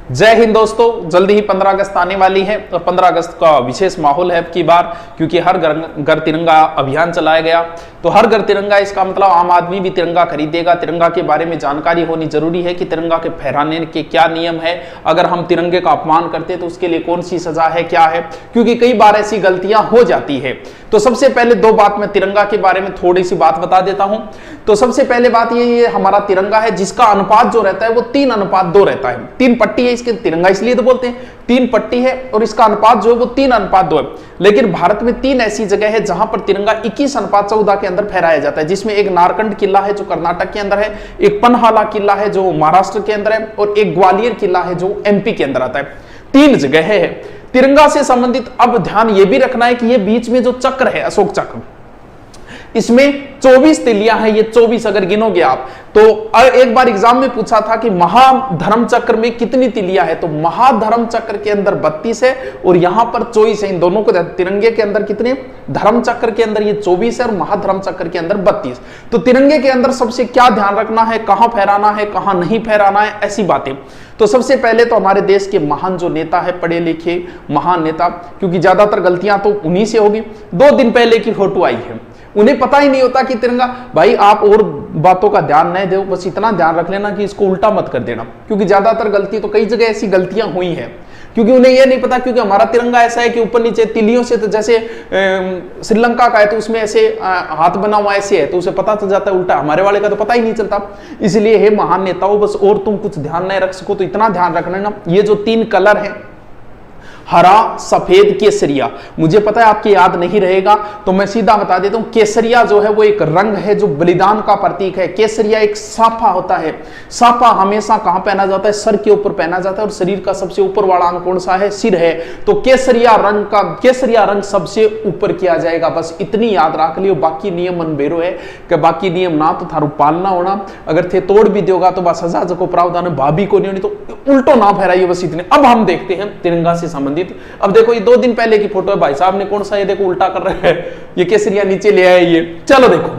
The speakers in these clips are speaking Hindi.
जय हिंद दोस्तों, जल्दी ही 15 अगस्त आने वाली है और 15 अगस्त का विशेष माहौल है अब की बार, क्योंकि हर घर तिरंगा अभियान चलाया गया। तो हर घर तिरंगा, इसका मतलब आम आदमी भी तिरंगा खरीदेगा। तिरंगा के बारे में जानकारी होनी जरूरी है कि तिरंगा के फहराने के क्या नियम है, अगर हम तिरंगे का अपमान करते हैं तो उसके लिए कौन सी सजा है, क्या है, क्योंकि कई बार ऐसी गलतियां हो जाती है। तो सबसे पहले दो बात मैं तिरंगा के बारे में थोड़ी सी बात बता देता हूं। तो सबसे पहले बात ये हमारा तिरंगा है जिसका अनुपात जो रहता है वो 3:2 रहता है। 3 पट्टी है इसके, तिरंगा इसलिए तो बोलते हैं 3 पट्टी है और इसका अनुपात जो है वो 3:2 है। लेकिन भारत में 3 ऐसी जगह है जहां पर तिरंगा 21:14 के अंदर फहराया जाता है, जिसमें एक नारकंड किला है जो कर्नाटक के अंदर है, एक पनहाला किला है जो महाराष्ट्र के अंदर है और एक ग्वालियर किला है जो एमपी के अंदर आता है। 3 जगह है तिरंगा से संबंधित। अब ध्यान यह भी रखना है कि ये बीच में जो चक्र है, अशोक चक्र, इसमें 24 तिलियां हैं। ये 24 अगर गिनोगे आप तो एक बार एग्जाम में पूछा था कि महाधर्म चक्र में कितनी तिलियां है, तो महाधर्म चक्र के अंदर 32 है और यहां पर 24 है। इन दोनों को तिरंगे के अंदर कितने, धर्म चक्र के अंदर ये 24 है और महाधर्म चक्र के अंदर 32। तो तिरंगे के अंदर सबसे क्या ध्यान रखना है, कहां फहराना है, कहां नहीं फहराना है, ऐसी बातें। तो सबसे पहले तो हमारे देश के महान जो नेता है, पढ़े लिखे महान नेता, क्योंकि ज्यादातर गलतियां तो उन्हीं से होगी। 2 दिन पहले की फोटो आई है, उन्हें पता ही नहीं होता कि तिरंगा, भाई आप और बातों का ध्यान नहीं दो, बस इतना ध्यान रख लेना कि इसको उल्टा मत कर देना, क्योंकि ज्यादातर गलती तो कई जगह ऐसी गलतियां हुई हैं क्योंकि उन्हें यह नहीं पता। क्योंकि हमारा तिरंगा ऐसा है कि ऊपर नीचे तिलियों से, तो जैसे श्रीलंका का है तो उसमें ऐसे हाथ बना हुआ ऐसे है तो उसे पता चल जाता है उल्टा, हमारे वाले का तो पता ही नहीं चलता। इसलिए हे महान नेताओं, बस और तुम कुछ ध्यान नहीं रख सको तो इतना ध्यान रखना ना, ये जो 3 कलर है, हरा, सफेद, केसरिया, मुझे पता है आपकी याद नहीं रहेगा तो मैं सीधा बता देता हूं। केसरिया जो है वो एक रंग है जो बलिदान का प्रतीक है। केसरिया एक साफा होता है। साफा हमेशा कहां पहना जाता है, सर के ऊपर पहना जाता है और शरीर का सबसे ऊपर वाला अंग कौन सा है, सिर है। तो केसरिया रंग सबसे ऊपर किया जाएगा। बस इतनी याद रख लियो, बाकी नियम अनबेरो है कि बाकी नियम ना तो थारू पालना होना, अगर थे तोड़ भी दोगा तो बस सजा को प्रावधान है, भाभी को नहीं होनी, तो उल्टो ना फहराइए, बस इतने। अब हम देखते हैं तिरंगा से संबंधित। अब देखो ये 2 दिन पहले की फोटो है, भाई साहब ने कौन सा, ये देखो उल्टा कर रहे हैं, ये केसरिया नीचे ले आए ये। चलो देखो,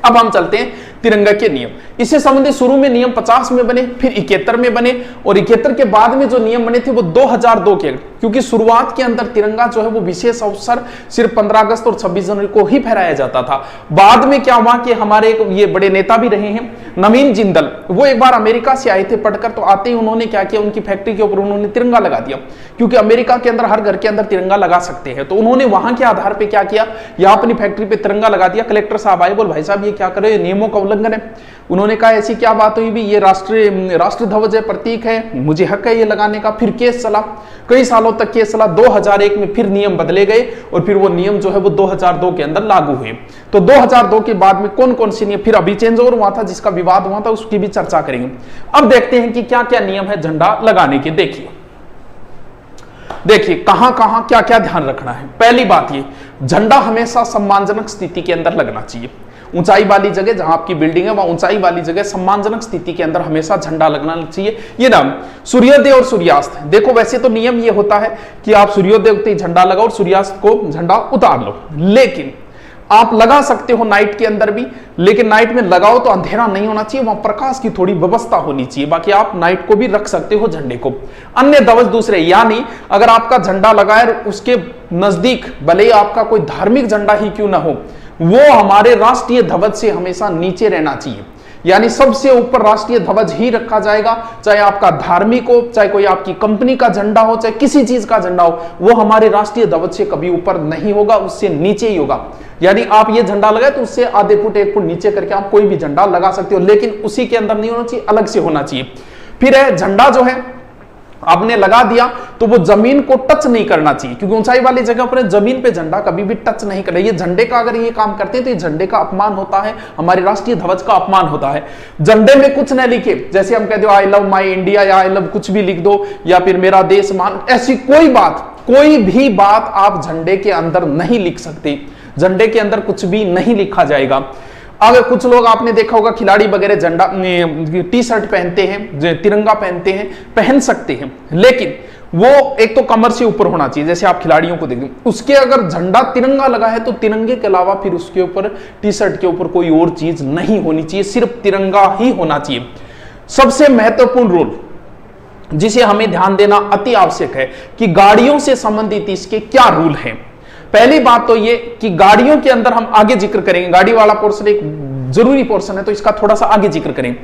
अब हम चलते हैं तिरंगा के नियम। इससे संबंधित शुरू में नियम 50 में बने, फिर 71 में बने और 71 के बाद में जो नियम बने थे वो 2002 के, क्योंकि शुरुआत के अंदर तिरंगा जो है वो विशेष अवसर सिर्फ 15 अगस्त और 26 जनवरी को ही फहराया जाता था। बाद में क्या हुआ कि हमारे ये बड़े नेता भी रहे हैं, नवीन जिंदल, वो एक बार अमेरिका से आए थे पढ़कर, तो आते ही उन्होंने क्या किया, उनकी फैक्ट्री के ऊपर उन्होंने तिरंगा लगा दिया, क्योंकि अमेरिका के अंदर हर घर के अंदर तिरंगा लगा सकते हैं। तो उन्होंने वहां के आधार पर क्या किया, यहाँ अपनी फैक्ट्री पे तिरंगा लगा दिया। कलेक्टर साहब आए, बोल भाई साहब ये क्या कर रहे हो, नियमों का उल्लंघन है। उन्होंने कहा ऐसी क्या बात हुई भी, ये राष्ट्र ध्वज है, प्रतीक है, मुझे हक है ये लगाने का। फिर केस चला, कई सालों तक केस चला। 2001 में फिर नियम बदले गए और फिर वो नियम जो है वो 2002 के अंदर लागू हुए। तो 2002 के बाद में कौन कौन से नियम फिर अभी चेंज और हुआ था, जिसका विवाद हुआ था, उसकी भी चर्चा करेंगे। अब देखते हैं कि क्या क्या नियम है झंडा लगाने के। देखिए कहां कहां क्या क्या ध्यान रखना है। पहली बात ये, झंडा हमेशा सम्मानजनक स्थिति के अंदर लगना चाहिए। ऊंचाई वाली जगह, जहां आपकी बिल्डिंग है वहां ऊंचाई वाली जगह सम्मानजनक स्थिति के अंदर हमेशा झंडा लगना चाहिए। ये ना सूर्योदय और सूर्यास्त, देखो वैसे तो नियम ये होता है कि आप सूर्योदय होते ही झंडा लगाओ और सूर्यास्त को झंडा उतार लो, लेकिन आप लगा सकते हो नाइट के अंदर भी, लेकिन नाइट में लगाओ तो अंधेरा नहीं होना चाहिए, वहां प्रकाश की थोड़ी व्यवस्था होनी चाहिए। बाकी आप नाइट को भी रख सकते हो झंडे को। अन्य ध्वज दूसरे, यानी अगर आपका झंडा लगाए उसके नजदीक भले ही आपका कोई धार्मिक झंडा ही क्यों ना हो, वो हमारे राष्ट्रीय ध्वज से हमेशा नीचे रहना चाहिए। यानी सबसे ऊपर राष्ट्रीय ध्वज ही रखा जाएगा, चाहे आपका धार्मिक हो, चाहे कोई आपकी कंपनी का झंडा हो, चाहे किसी चीज का झंडा हो, वो हमारे राष्ट्रीय ध्वज से कभी ऊपर नहीं होगा, उससे नीचे ही होगा। यानी आप ये झंडा लगाए तो उससे आधे फुट 1 फुट नीचे करके आप कोई भी झंडा लगा सकते हो, लेकिन उसी के अंदर नहीं होना चाहिए, अलग से होना चाहिए। फिर है झंडा जो है आपने लगा दिया तो वो जमीन को टच नहीं करना चाहिए, क्योंकि ऊंचाई वाली जगह पर जमीन पे झंडा कभी भी टच नहीं करना। ये झंडे का अगर ये काम करते हैं तो ये झंडे का अपमान होता है, हमारे राष्ट्रीय ध्वज का अपमान होता है। झंडे में कुछ न लिखे, जैसे हम कहते हो आई लव माई इंडिया या आई लव कुछ भी लिख दो, या फिर मेरा देश महान, ऐसी कोई भी बात आप झंडे के अंदर नहीं लिख सकते। झंडे के अंदर कुछ भी नहीं लिखा जाएगा। अगर कुछ लोग आपने देखा होगा खिलाड़ी वगैरह झंडा टी शर्ट पहनते हैं, तिरंगा पहनते हैं, पहन सकते हैं, लेकिन वो एक तो कमर से ऊपर होना चाहिए, जैसे आप खिलाड़ियों को देखते हैं, उसके अगर झंडा तिरंगा लगा है तो तिरंगे के अलावा फिर उसके ऊपर टी शर्ट के ऊपर कोई और चीज नहीं होनी चाहिए, सिर्फ तिरंगा ही होना चाहिए। सबसे महत्वपूर्ण रूल जिसे हमें ध्यान देना अति आवश्यक है कि गाड़ियों से संबंधित इसके क्या रूल हैं। पहली बात तो ये कि गाड़ियों के अंदर हम आगे जिक्र करेंगे, गाड़ी वाला पोर्शन एक जरूरी पोर्शन है तो इसका थोड़ा सा आगे जिक्र करें।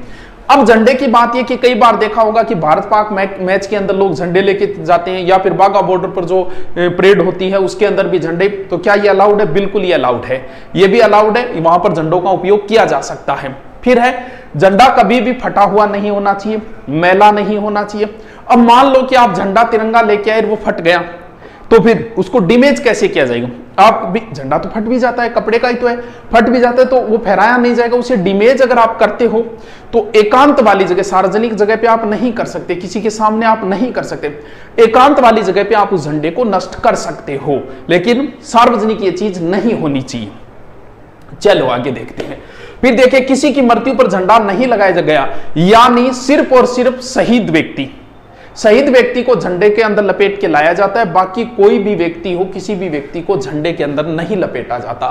अब झंडे की बात ये कि कई बार देखा होगा कि भारत पाक मैच के अंदर लोग झंडे लेके जाते हैं, या फिर बाघा बॉर्डर पर जो परेड होती है उसके अंदर भी झंडे, तो क्या ये अलाउड है? बिल्कुल ये अलाउड है, ये भी अलाउड है, वहां पर झंडों का उपयोग किया जा सकता है। फिर है झंडा कभी भी फटा हुआ नहीं होना चाहिए, मैला नहीं होना चाहिए। अब मान लो कि आप झंडा तिरंगा लेके आए, वो फट गया, तो फिर उसको डैमेज कैसे किया जाएगा? आप भी, झंडा तो फट भी जाता है, कपड़े का ही तो है, फट भी जाता है तो वो फहराया नहीं जाएगा। उसे डैमेज अगर आप करते हो तो एकांत वाली जगह, सार्वजनिक जगह पे आप नहीं कर सकते, किसी के सामने आप नहीं कर सकते। एकांत वाली जगह पे आप उस झंडे को नष्ट कर सकते हो, लेकिन सार्वजनिक ये चीज नहीं होनी चाहिए। चलो आगे देखते हैं। फिर देखिए, किसी की मृत्यु पर झंडा नहीं लगाया गया, यानी सिर्फ और सिर्फ शहीद व्यक्ति को झंडे के अंदर लपेट के लाया जाता है, बाकी कोई भी व्यक्ति हो, किसी भी व्यक्ति को झंडे के अंदर नहीं लपेटा जाता।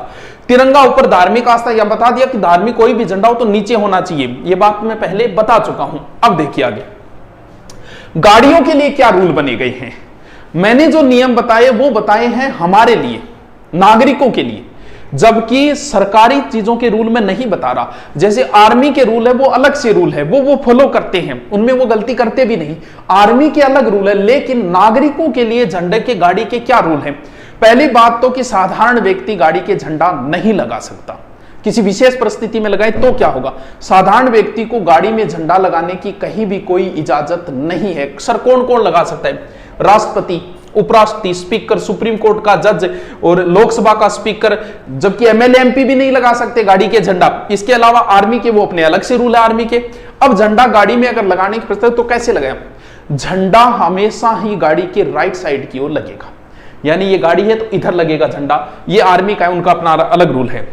तिरंगा ऊपर धार्मिक आस्था, या बता दिया कि धार्मिक कोई भी झंडा हो तो नीचे होना चाहिए, ये बात मैं पहले बता चुका हूं। अब देखिए आगे गाड़ियों के लिए क्या रूल बने गए हैं। मैंने जो नियम बताए वो बताए हैं हमारे लिए, नागरिकों के लिए, जबकि सरकारी चीजों के रूल में नहीं बता रहा। जैसे आर्मी के रूल है वो अलग से रूल है, वो फॉलो करते हैं, उनमें वो गलती करते भी नहीं, आर्मी के अलग रूल है। लेकिन नागरिकों के लिए झंडे के, गाड़ी के क्या रूल है? पहली बात तो कि साधारण व्यक्ति गाड़ी के झंडा नहीं लगा सकता, किसी विशेष परिस्थिति में लगाए तो क्या होगा? साधारण व्यक्ति को गाड़ी में झंडा लगाने की कहीं भी कोई इजाजत नहीं है। सर कौन कौन लगा सकता है? राष्ट्रपति, उपराष्ट्रपति, स्पीकर, सुप्रीम कोर्ट का जज और लोकसभा का स्पीकर, जबकि एमएलए एमपी भी नहीं लगा सकते गाड़ी के झंडा। इसके अलावा आर्मी के वो अपने अलग से रूल है आर्मी के। अब झंडा गाड़ी में अगर लगाने की प्रस्ताव तो कैसे लगाए? झंडा हमेशा ही गाड़ी के राइट साइड की ओर लगेगा, यानी ये गाड़ी है तो इधर लगेगा झंडा। ये आर्मी का है, उनका अपना अलग रूल है।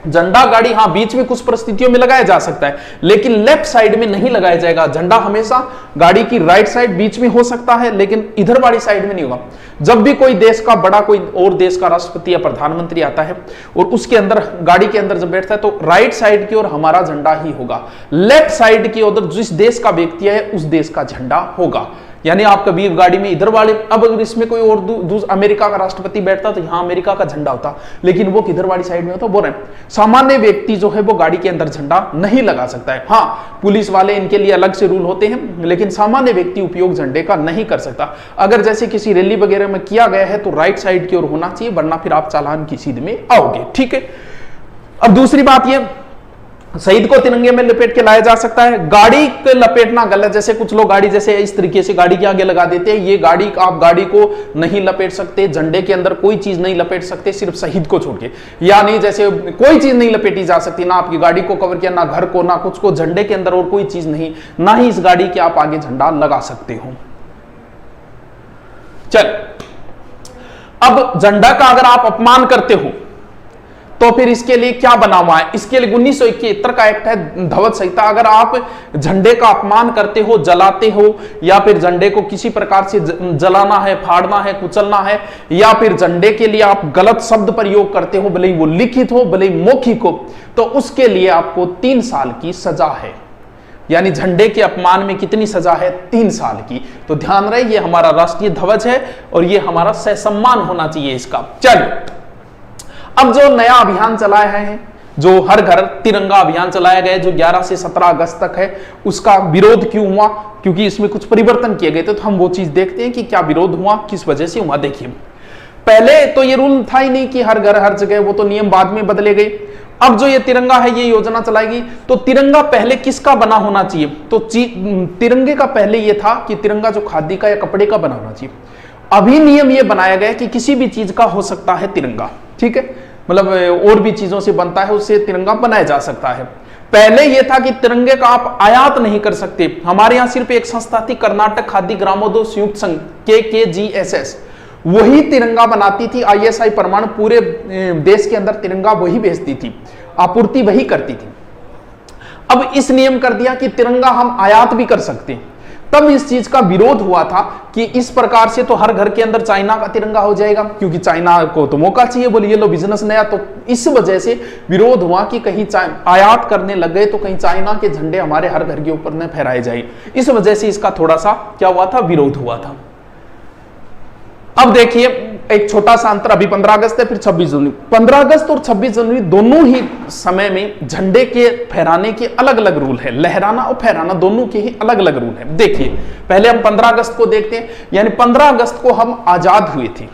झंडा गाड़ी, हाँ बीच में कुछ परिस्थितियों में लगाया जा सकता है, लेकिन लेफ्ट साइड में नहीं लगाया जाएगा। झंडा हमेशा गाड़ी की राइट साइड बीच में हो सकता है, लेकिन इधर वाली साइड में नहीं होगा। जब भी कोई देश का बड़ा, कोई और देश का राष्ट्रपति या प्रधानमंत्री आता है और उसके अंदर, गाड़ी के अंदर जब बैठता है, तो राइट साइड की ओर हमारा झंडा ही होगा, लेफ्ट साइड की ओर जिस देश का व्यक्ति है उस देश का झंडा होगा। यानी आप कभी गाड़ी में इधर वाले, अब अगर इसमें कोई और अमेरिका का राष्ट्रपति बैठता तो यहां अमेरिका का झंडा होता, लेकिन वो किधर वाली साइड में होता? बोल रहे हैं सामान्य व्यक्ति जो है वो गाड़ी के अंदर झंडा नहीं लगा सकता है। हाँ पुलिस वाले, इनके लिए अलग से रूल होते हैं, लेकिन सामान्य व्यक्ति उपयोग झंडे का नहीं कर सकता। अगर जैसे किसी रैली वगैरह में किया गया है तो राइट साइड की ओर होना चाहिए, वरना फिर आप चालान की सीध में आओगे। ठीक है। अब दूसरी बात यह, शहीद को तिरंगे में लपेट के लाया जा सकता है। गाड़ी को लपेटना गलत, जैसे कुछ लोग गाड़ी जैसे इस तरीके से गाड़ी के आगे लगा देते हैं, ये गाड़ी, आप गाड़ी को नहीं लपेट सकते, झंडे के अंदर कोई चीज नहीं लपेट सकते, सिर्फ शहीद को छोड़ के। यानी जैसे कोई चीज नहीं लपेटी जा सकती, ना आपकी गाड़ी को कवर किया, ना घर को, ना कुछ को, झंडे के अंदर और कोई चीज नहीं, ना ही इस गाड़ी के आप आगे झंडा लगा सकते हो। चल, अब झंडा का अगर आप अपमान करते हो तो फिर इसके लिए क्या बना हुआ है? इसके लिए 1971 का एक्ट है ध्वज संहिता। अगर आप झंडे का अपमान करते हो, जलाते हो, या फिर झंडे को किसी प्रकार से जलाना है, फाड़ना है, कुचलना है, या फिर झंडे के लिए आप गलत शब्द प्रयोग करते हो, भले ही वो लिखित हो भले ही मौखिक हो, तो उसके लिए आपको 3 साल की सजा है। यानी झंडे के अपमान में कितनी सजा है? 3 साल की। तो ध्यान रहे, ये हमारा राष्ट्रीय ध्वज है और ये हमारा सहसम्मान होना चाहिए इसका। चलो, अब जो नया अभियान चलाया है, जो हर घर तिरंगा अभियान चलाया गया, जो 11 से 17 अगस्त तक है, उसका विरोध क्यों हुआ? क्योंकि इसमें कुछ परिवर्तन किए गए थे, तो हम वो चीज देखते हैं कि क्या विरोध हुआ, किस वजह से हुआ। देखिए, पहले तो ये रूल था ही नहीं कि हर घर हर जगह, वो तो नियम बाद में बदले गए। अब जो ये तिरंगा है, ये योजना चलाएगी, तो तिरंगा पहले किसका बना होना चाहिए? तो तिरंगे का पहले ये था कि तिरंगा जो खादी का या कपड़े का बना होना चाहिए। अभी नियम ये बनाया गया कि किसी भी चीज का हो सकता है तिरंगा। ठीक है, मतलब और भी चीजों से बनता है, उससे तिरंगा बनाया जा सकता है। पहले यह था कि तिरंगे का आप आयात नहीं कर सकते। हमारे यहां सिर्फ एक संस्था थी, कर्नाटक खादी ग्रामोद्योग संयुक्त संघ, KKGSS, वही तिरंगा बनाती थी। ISI प्रमाण पूरे देश के अंदर तिरंगा वही भेजती थी, आपूर्ति वही करती थी। अब इस नियम कर दिया कि तिरंगा हम आयात भी कर सकते हैं। तब इस चीज का विरोध हुआ था कि इस प्रकार से तो हर घर के अंदर चाइना का तिरंगा हो जाएगा, क्योंकि चाइना को तो मौका चाहिए, बोले ये लो बिजनेस नया। तो इस वजह से विरोध हुआ कि कहीं आयात करने लग गए तो कहीं चाइना के झंडे हमारे हर घर के ऊपर न फहराए जाए। इस वजह से इसका थोड़ा सा क्या हुआ था, विरोध हुआ था। अब देखिए एक छोटा सा अंतर, अभी 15 अगस्त है, फिर 26 जनवरी। 15 अगस्त और 26 जनवरी दोनों ही समय में झंडे के फहराने के अलग अलग रूल है, लहराना और फहराना दोनों के ही अलग अलग रूल है। देखिए पहले हम 15 अगस्त को देखते हैं, यानी 15 अगस्त को हम आजाद हुए थे।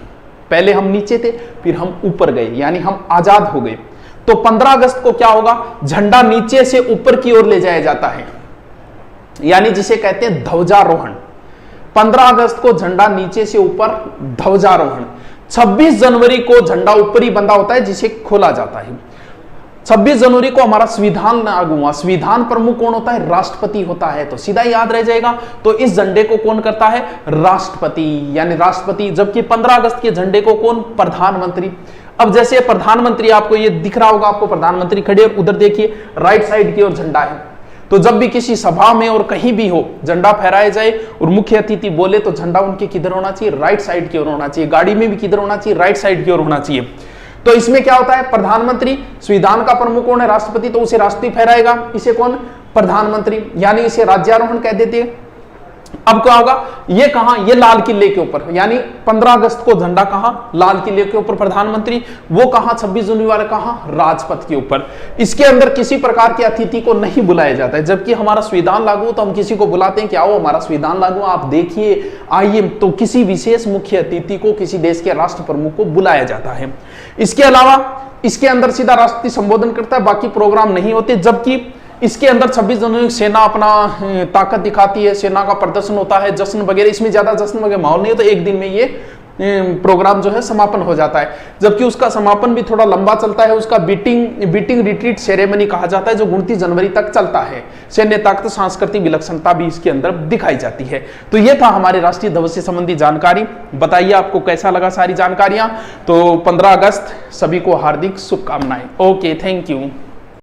पहले हम नीचे थे, फिर हम ऊपर गए, यानी हम आजाद हो गए। तो 15 अगस्त को क्या होगा, झंडा नीचे से ऊपर की ओर ले जाया जाता है, यानी जिसे कहते हैं ध्वजारोहण। 15 अगस्त को झंडा नीचे से ऊपर, ध्वजारोहण। 26 जनवरी को झंडा ऊपर ही बंधा होता है, जिसे खोला जाता है। 26 जनवरी को हमारा संविधान लागू हुआ। संविधान प्रमुख कौन होता है, राष्ट्रपति होता है। तो सीधा याद रह जाएगा, तो इस झंडे को कौन करता है, राष्ट्रपति, यानी राष्ट्रपति। जबकि 15 अगस्त के झंडे को कौन, प्रधानमंत्री। अब जैसे प्रधानमंत्री, आपको ये दिख रहा होगा, आपको प्रधानमंत्री खड़े, उधर देखिए राइट साइड की ओर झंडा है। तो जब भी किसी सभा में और कहीं भी हो झंडा फहराया जाए और मुख्य अतिथि बोले, तो झंडा उनके किधर होना चाहिए, राइट साइड की ओर होना चाहिए। गाड़ी में भी किधर होना चाहिए, राइट साइड की ओर होना चाहिए। तो इसमें क्या होता है, प्रधानमंत्री, संविधान का प्रमुख कौन है, राष्ट्रपति, तो उसे राष्ट्रपति फहराएगा, इसे कौन, प्रधानमंत्री, यानी इसे राज्यारोहण कह देते हैं। अब क्या होगा, ये कहां, ये लाल किले के ऊपर, यानी 15 अगस्त को झंडा कहां, लाल किले के ऊपर प्रधानमंत्री, वो कहां 26 जनवरी वाले कहां, राजपथ के ऊपर। इसके अंदर किसी प्रकार के अतिथि को नहीं बुलाया जाता है, जबकि हमारा संविधान लागू तो हम किसी को बुलाते हैं कि आओ हमारा संविधान लागू, आप देखिए आइए। तो किसी विशेष मुख्य अतिथि को, किसी देश के राष्ट्र प्रमुख को बुलाया जाता है। इसके अलावा इसके अंदर सीधा राष्ट्रपति संबोधन करता है, बाकी प्रोग्राम नहीं होते। जबकि इसके अंदर 26 जनवरी सेना अपना ताकत दिखाती है, सेना का प्रदर्शन होता है, जश्न वगैरह। इसमें ज्यादा जश्न वगैरह माहौल नहीं होता, एक दिन में ये प्रोग्राम जो है समापन हो जाता है। जबकि उसका समापन भी थोड़ा लंबा चलता है, उसका बीटिंग रिट्रीट सेरेमनी कहा जाता है, जो 29 जनवरी तक चलता है। सैन्य ताकत, सांस्कृतिक विलक्षणता भी इसके अंदर दिखाई जाती है। तो ये था हमारे राष्ट्रीय ध्वज से संबंधी जानकारी। बताइए आपको कैसा लगा सारी जानकारियां। तो 15 अगस्त सभी को हार्दिक शुभकामनाएं। Okay, thank you.